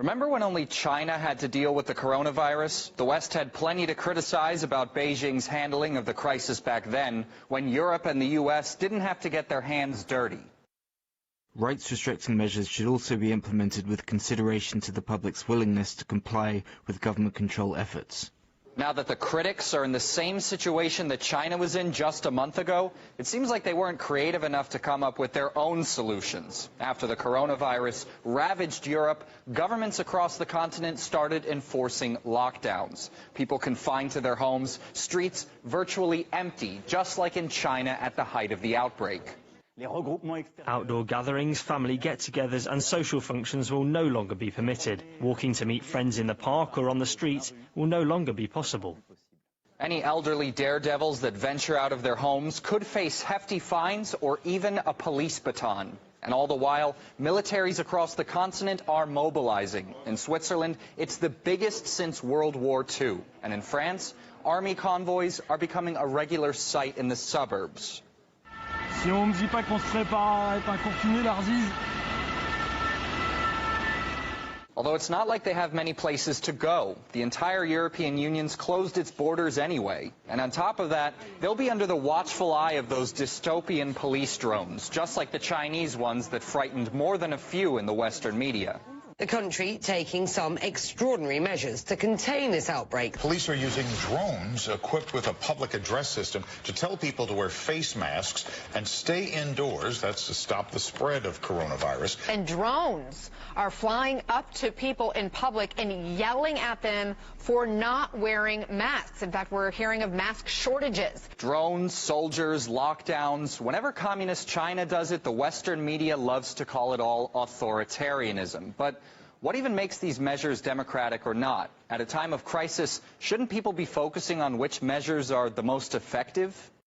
Remember when only China had to deal with the coronavirus? The West had plenty to criticize about Beijing's handling of the crisis back then, when Europe and the U.S. didn't have to get their hands dirty. Rights-restricting measures should also be implemented with consideration to the public's willingness to comply with government control efforts. Now that the critics are in the same situation that China was in just a month ago, it seems like they weren't creative enough to come up with their own solutions. After the coronavirus ravaged Europe, governments across the continent started enforcing lockdowns. People confined to their homes, streets virtually empty, just like in China at the height of the outbreak. Outdoor gatherings, family get-togethers and social functions will no longer be permitted. Walking to meet friends in the park or on the street will no longer be possible. Any elderly daredevils that venture out of their homes could face hefty fines or even a police baton. And all the while, militaries across the continent are mobilizing. In Switzerland, it's the biggest since World War II. And in France, army convoys are becoming a regular sight in the suburbs. Si on me dit pas qu'on se prépare à être un confiné, l'Arzise. Although it's not like they have many places to go. The entire European Union's closed its borders anyway. And on top of that, they'll be under the watchful eye of those dystopian police drones, just like the Chinese ones that frightened more than a few in the Western media. The country taking some extraordinary measures to contain this outbreak. Police are using drones equipped with a public address system to tell people to wear face masks and stay indoors. That's to stop the spread of coronavirus. And drones are flying up to people in public and yelling at them for not wearing masks. In fact, we're hearing of mask shortages. Drones, soldiers, lockdowns. Whenever communist China does it, the Western media loves to call it all authoritarianism. But what even makes these measures democratic or not? At a time of crisis, shouldn't people be focusing on which measures are the most effective?